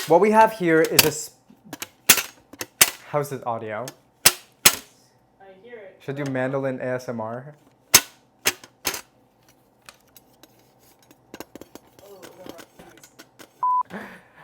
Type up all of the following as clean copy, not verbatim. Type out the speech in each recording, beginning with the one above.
What we have here is how's this audio? I hear it. Should I do mandolin ASMR?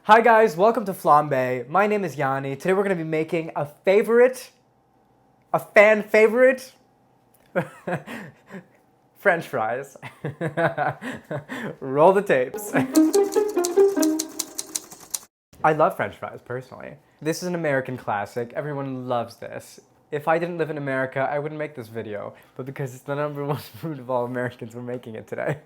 Hi guys, welcome to FlamBaé. My name is Yanni. Today we're going to be making a fan favorite, French fries. Roll the tapes. I love French fries, personally. This is an American classic. Everyone loves this. If I didn't live in America, I wouldn't make this video. But because it's the #1 food of all Americans, we're making it today.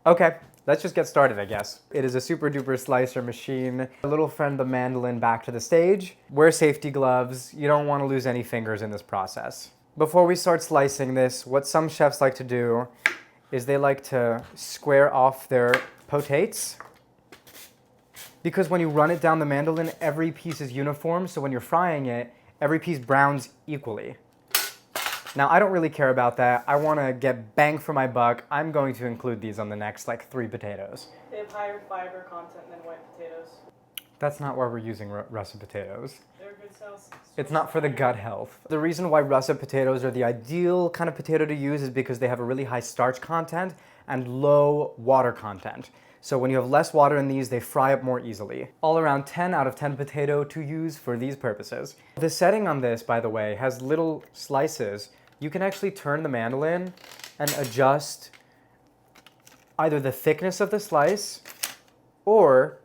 Okay, let's just get started, I guess. It is a super duper slicer machine. A little friend, the mandolin, back to the stage. Wear safety gloves. You don't want to lose any fingers in this process. Before we start slicing this, what some chefs like to do is they like to square off their potates. Because when you run it down the mandolin, every piece is uniform, so when you're frying it, every piece browns equally. Now, I don't really care about that. I want to get bang for my buck. I'm going to include these on the next, 3 potatoes. They have higher fiber content than white potatoes. That's not why we're using russet potatoes. They're good cells. It's not for the gut health. The reason why russet potatoes are the ideal kind of potato to use is because they have a really high starch content and low water content. So when you have less water in these, they fry up more easily. All around 10 out of 10 potato to use for these purposes. The setting on this, by the way, has little slices. You can actually turn the mandolin and adjust either the thickness of the slice or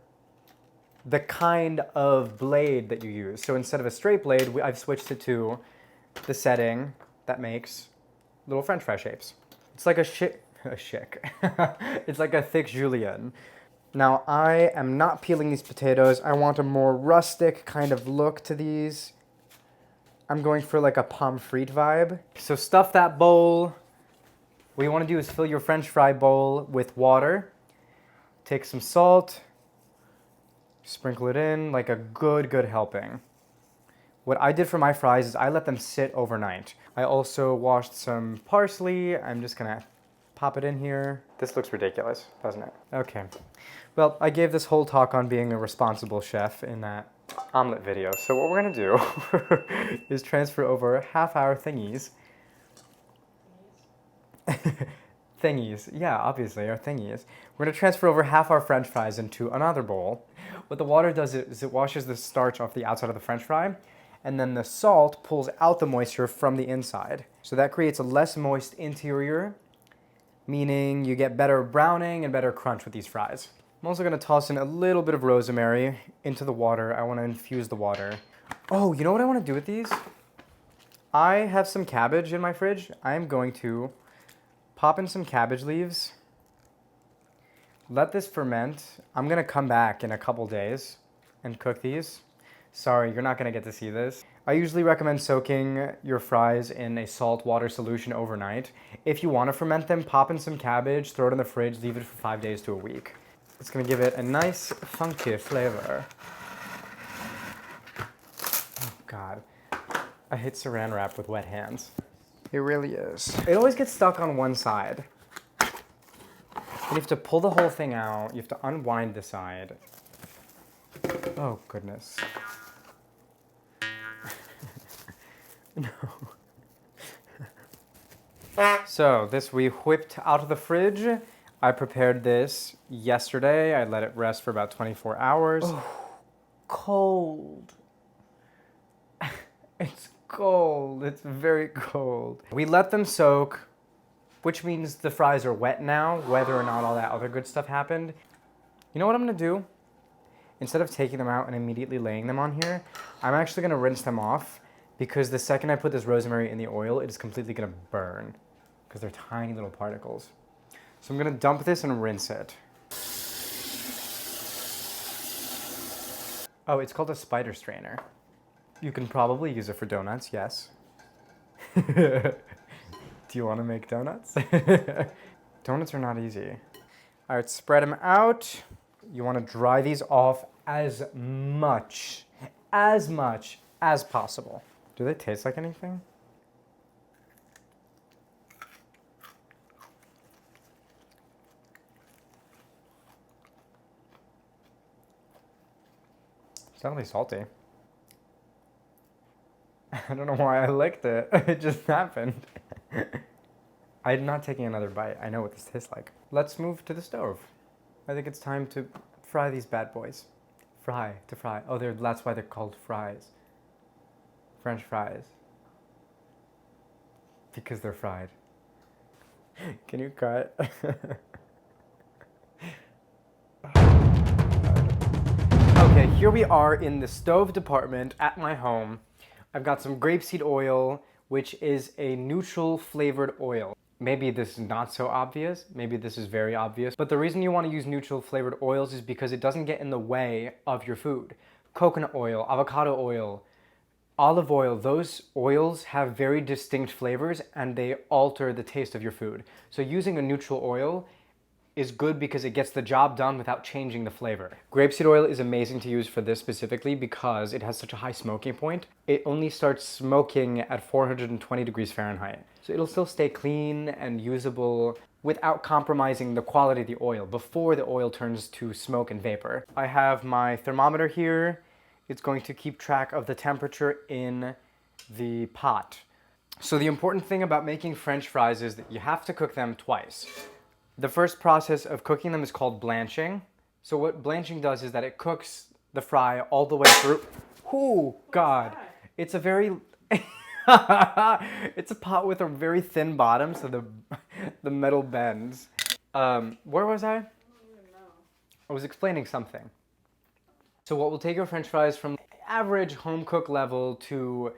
the kind of blade that you use. So instead of a straight blade, I've switched it to the setting that makes little French fry shapes. It's like it's like a thick julienne. Now, I am not peeling these potatoes. I want a more rustic kind of look to these. I'm going for like a pomme frite vibe. So stuff that bowl. What you want to do is fill your French fry bowl with water. Take some salt. Sprinkle it in like a good helping. What I did for my fries is I let them sit overnight. I also washed some parsley. I'm just gonna pop it in here. This looks ridiculous, doesn't it? Okay. Well, I gave this whole talk on being a responsible chef in that omelet video. So what we're gonna do is transfer over half our thingies. Thingies, yeah, obviously, our thingies. We're gonna transfer over half our French fries into another bowl. What the water does is it washes the starch off the outside of the French fry, and then the salt pulls out the moisture from the inside. So that creates a less moist interior, meaning you get better browning and better crunch with these fries. I'm also gonna toss in a little bit of rosemary into the water. I wanna infuse the water. Oh, you know what I wanna do with these? I have some cabbage in my fridge. I am going to pop in some cabbage leaves. Let this ferment. I'm gonna come back in a couple days and cook these. Sorry, you're not gonna get to see this. I usually recommend soaking your fries in a salt water solution overnight. If you wanna ferment them, pop in some cabbage, throw it in the fridge, leave it for 5 days to a week. It's gonna give it a nice funky flavor. Oh God, I hate saran wrap with wet hands. It really is. It always gets stuck on one side. You have to pull the whole thing out. You have to unwind the side. Oh, goodness. No. So, this we whipped out of the fridge. I prepared this yesterday. I let it rest for about 24 hours. Oh, cold. It's cold. It's very cold. We let them soak, which means the fries are wet now, whether or not all that other good stuff happened. You know what I'm gonna do? Instead of taking them out and immediately laying them on here, I'm actually gonna rinse them off, because the second I put this rosemary in the oil, it is completely gonna burn, because they're tiny little particles. So I'm gonna dump this and rinse it. Oh, it's called a spider strainer. You can probably use it for donuts, yes. Do you want to make donuts? Donuts are not easy. All right, spread them out. You want to dry these off as much as possible. Do they taste like anything? definitely salty. I don't know why I licked it. It just happened. I'm not taking another bite. I know what this tastes like. Let's move to the stove. I think it's time to fry these bad boys. Fry, to fry. Oh, that's why they're called fries. French fries. Because they're fried. Can you cut? Okay, here we are in the stove department at my home. I've got some grapeseed oil, which is a neutral flavored oil. Maybe this is not so obvious, maybe this is very obvious, but the reason you want to use neutral flavored oils is because it doesn't get in the way of your food. Coconut oil, avocado oil, olive oil, those oils have very distinct flavors and they alter the taste of your food. So using a neutral oil is good because it gets the job done without changing the flavor. Grapeseed oil is amazing to use for this specifically because it has such a high smoking point. It only starts smoking at 420 degrees Fahrenheit. So it'll still stay clean and usable without compromising the quality of the oil before the oil turns to smoke and vapor. I have my thermometer here. It's going to keep track of the temperature in the pot. So the important thing about making French fries is that you have to cook them twice. The first process of cooking them is called blanching. So what blanching does is that it cooks the fry all the way through. Oh, God. It's a very... It's a pot with a very thin bottom, so the metal bends. Where was I? I don't even know. I was explaining something. So what will take your French fries from average home cook level to,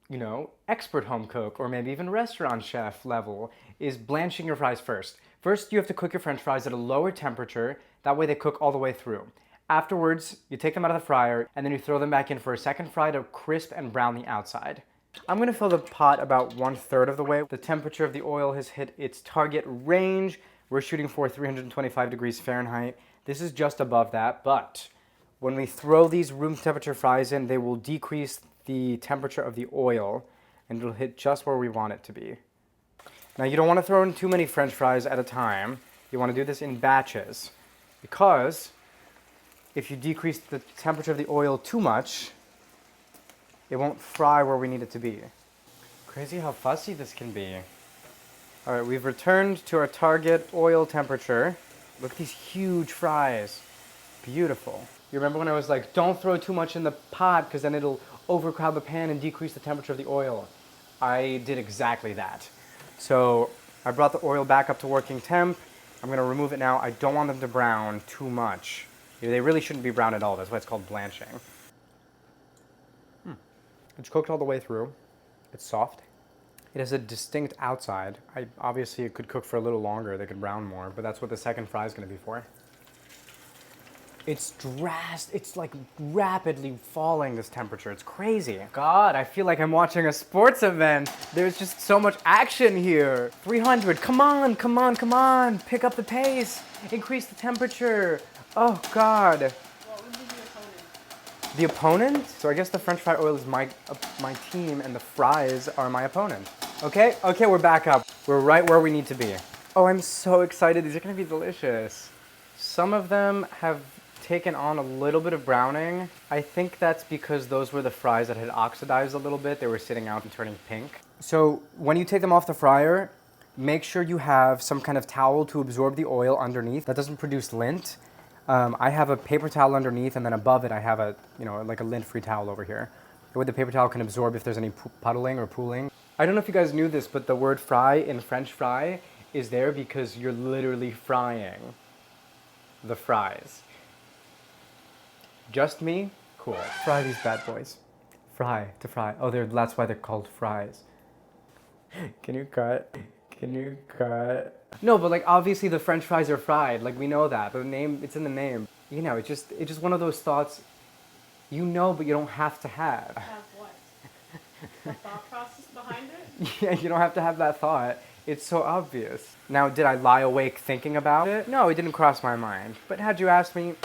you know, expert home cook or maybe even restaurant chef level is blanching your fries first. First, you have to cook your French fries at a lower temperature. That way they cook all the way through. Afterwards, you take them out of the fryer and then you throw them back in for a second fry to crisp and brown the outside. I'm gonna fill the pot about 1/3 of the way. The temperature of the oil has hit its target range. We're shooting for 325 degrees Fahrenheit. This is just above that, but when we throw these room temperature fries in, they will decrease the temperature of the oil and it'll hit just where we want it to be. Now you don't want to throw in too many French fries at a time. You want to do this in batches because if you decrease the temperature of the oil too much, it won't fry where we need it to be. Crazy how fussy this can be. All right, we've returned to our target oil temperature. Look at these huge fries. Beautiful. You remember when I was like, don't throw too much in the pot because then it'll overcrowd the pan and decrease the temperature of the oil. I did exactly that. So I brought the oil back up to working temp. I'm gonna remove it now. I don't want them to brown too much. They really shouldn't be brown at all. That's why it's called blanching. It's cooked all the way through. It's soft. It has a distinct outside. Obviously it could cook for a little longer. They could brown more, but that's what the second fry is gonna be for. It's like rapidly falling, this temperature. It's crazy. God, I feel like I'm watching a sports event. There's just so much action here. 300, come on, come on, come on. Pick up the pace, increase the temperature. Oh God. What would be the opponent? The opponent? So I guess the French fry oil is my team and the fries are my opponent. Okay, we're back up. We're right where we need to be. Oh, I'm so excited. These are gonna be delicious. Some of them have taken on a little bit of browning. I think that's because those were the fries that had oxidized a little bit. They were sitting out and turning pink. So when you take them off the fryer, make sure you have some kind of towel to absorb the oil underneath that doesn't produce lint. I have a paper towel underneath and then above it I have a, like a lint-free towel over here. Where the paper towel can absorb if there's any puddling or pooling. I don't know if you guys knew this, but the word fry in French fry is there because you're literally frying the fries. Just me? Cool. Fry these bad boys. Fry, to fry. Oh, that's why they're called fries. Can you cut? Can you cut? No, but like obviously the French fries are fried. Like we know that. The name, it's in the name. It's just one of those thoughts you know, but you don't have to have. Have what? The thought process behind it? Yeah, you don't have to have that thought. It's so obvious. Now, did I lie awake thinking about it? No, it didn't cross my mind. But had you asked me,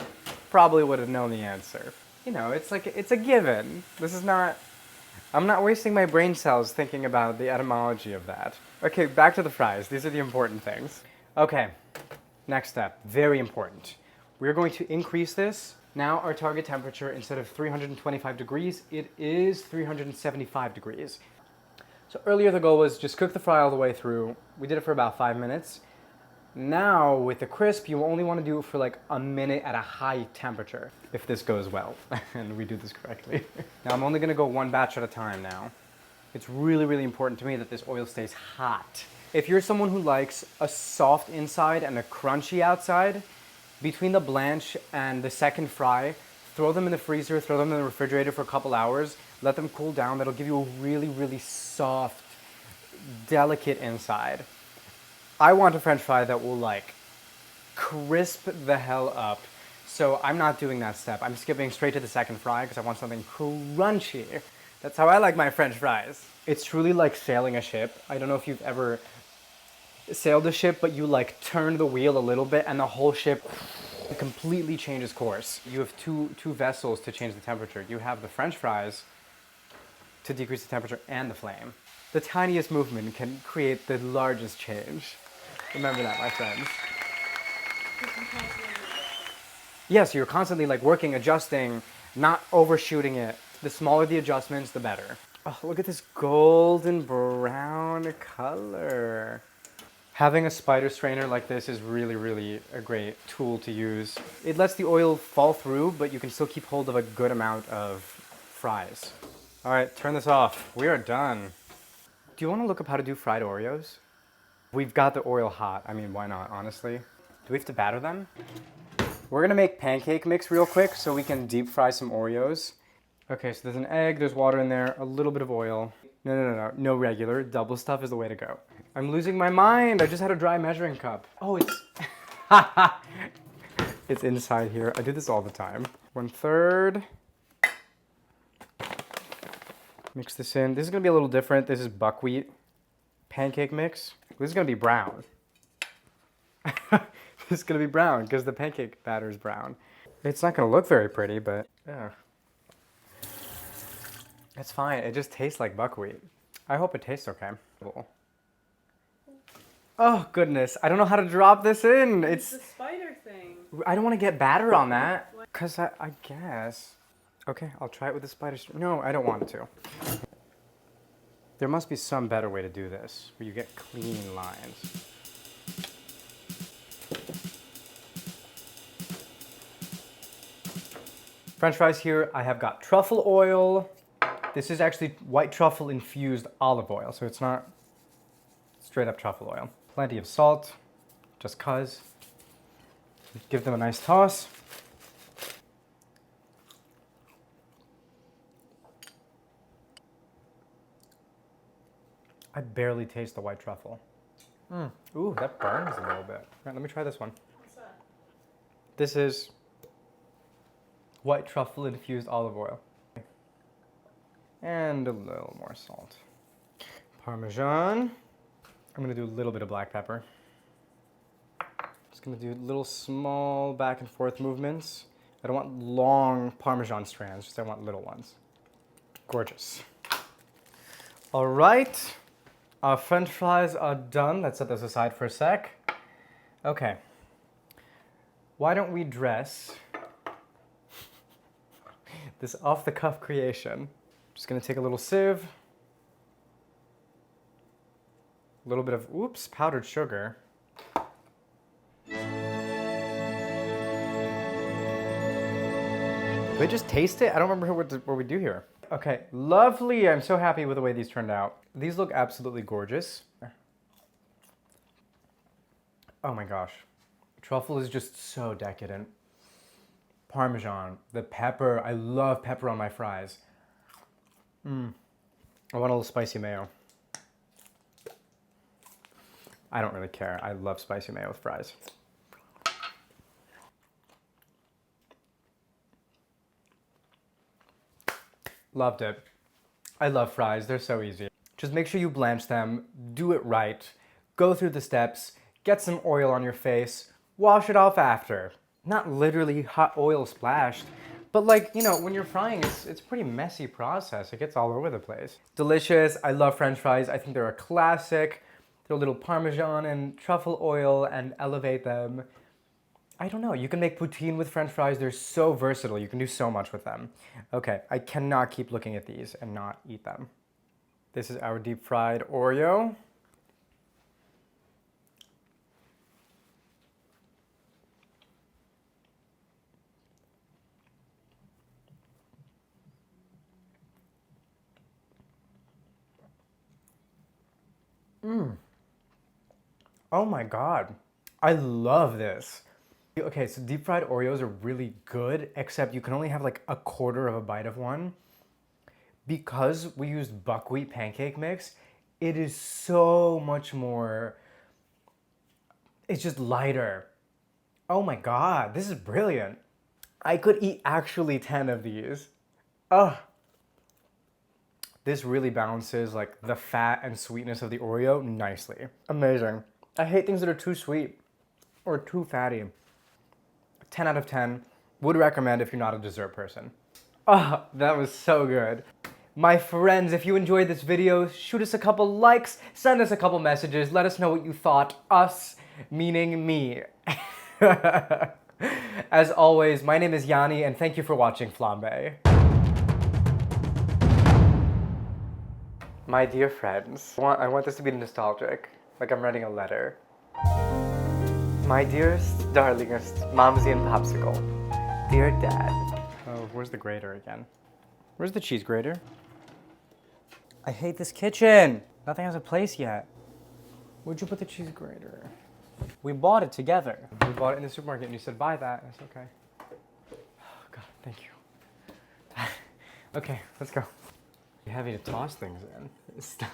probably would have known the answer. It's a given. I'm not wasting my brain cells thinking about the etymology of that. Okay, back to the fries. These are the important things. Okay, next step, very important. We're going to increase this Now our target temperature, instead of 325 degrees, it is 375 degrees. So earlier the goal was just cook the fry all the way through. We did it for about 5 minutes. Now with the crisp, you only want to do it for like a minute at a high temperature, if this goes well and we do this correctly. Now I'm only going to go one batch at a time now. It's really, really important to me that this oil stays hot. If you're someone who likes a soft inside and a crunchy outside, between the blanch and the second fry, throw them in the freezer, throw them in the refrigerator for a couple hours, let them cool down. That'll give you a really, really soft, delicate inside. I want a French fry that will like crisp the hell up. So I'm not doing that step. I'm skipping straight to the second fry because I want something crunchy. That's how I like my French fries. It's truly like sailing a ship. I don't know if you've ever sailed a ship, but you like turn the wheel a little bit and the whole ship completely changes course. You have two vessels to change the temperature. You have the French fries to decrease the temperature and the flame. The tiniest movement can create the largest change. Remember that, my friends. Yes, you're constantly like working, adjusting, not overshooting it. The smaller the adjustments, the better. Oh, look at this golden brown color. Having a spider strainer like this is really, really a great tool to use. It lets the oil fall through, but you can still keep hold of a good amount of fries. All right, turn this off. We are done. Do you want to look up how to do fried Oreos? We've got the oil hot. I mean, why not, honestly? Do we have to batter them? We're gonna make pancake mix real quick so we can deep fry some Oreos. Okay, so there's an egg, there's water in there, a little bit of oil. No regular, double stuff is the way to go. I'm losing my mind, I just had a dry measuring cup. Oh, it's, it's inside here. I do this all the time. 1/3. Mix this in. This is gonna be a little different. This is buckwheat pancake mix. This is gonna be brown. This is gonna be brown because the pancake batter is brown. It's not gonna look very pretty, but yeah. It's fine, it just tastes like buckwheat. I hope it tastes okay. Oh goodness, I don't know how to drop this in. It's the spider thing. I don't want to get batter on that. Cause I guess. Okay, I'll try it with the spider. No, I don't want to. There must be some better way to do this, where you get clean lines. French fries here, I have got truffle oil. This is actually white truffle infused olive oil, so it's not straight up truffle oil. Plenty of salt, just cuz. Give them a nice toss. I barely taste the white truffle. Ooh, that burns a little bit. All right, let me try this one. What's that? This is white truffle infused olive oil. And a little more salt. Parmesan. I'm gonna do a little bit of black pepper. Just gonna do little small back and forth movements. I don't want long Parmesan strands, just I want little ones. Gorgeous. All right, our French fries are done. Let's set this aside for a sec. Okay, why don't we dress this off-the-cuff creation? Just gonna take a little sieve, a little bit of, oops, powdered sugar. Do I just taste it? I don't remember what we do here. Okay, lovely. I'm so happy with the way these turned out. These look absolutely gorgeous. Oh my gosh. Truffle is just so decadent. Parmesan, the pepper. I love pepper on my fries. I want a little spicy mayo. I don't really care. I love spicy mayo with fries. Loved it. I love fries. They're so easy. Just make sure you blanch them, do it right, go through the steps, get some oil on your face, wash it off after. Not literally hot oil splashed, but like, you know, when you're frying, it's a pretty messy process. It gets all over the place. Delicious. I love French fries. I think they're a classic. Throw a little Parmesan and truffle oil and elevate them. I don't know. You can make poutine with French fries. They're so versatile. You can do so much with them. Okay, I cannot keep looking at these and not eat them. This is our deep fried Oreo. Oh my God. I love this. Okay, so deep fried Oreos are really good, except you can only have like a quarter of a bite of one. Because we used buckwheat pancake mix, it is so much more, it's just lighter. Oh my God, this is brilliant. I could eat actually 10 of these. Ugh. This really balances like the fat and sweetness of the Oreo nicely. Amazing. I hate things that are too sweet or too fatty. 10 out of 10. Would recommend if you're not a dessert person. Oh, that was so good. My friends, if you enjoyed this video, shoot us a couple likes, send us a couple messages, let us know what you thought. Us, meaning me. As always, my name is Yanni, and thank you for watching FlamBaé. My dear friends, I want this to be nostalgic, like I'm writing a letter. My dearest, darlingest, Momsy and Popsicle. Dear Dad. Oh, where's the grater again? Where's the cheese grater? I hate this kitchen. Nothing has a place yet. Where'd you put the cheese grater? We bought it together. We bought it in the supermarket and you said, buy that. It's okay. Oh, God, thank you. Okay, let's go. You're heavy to toss things in. Stop.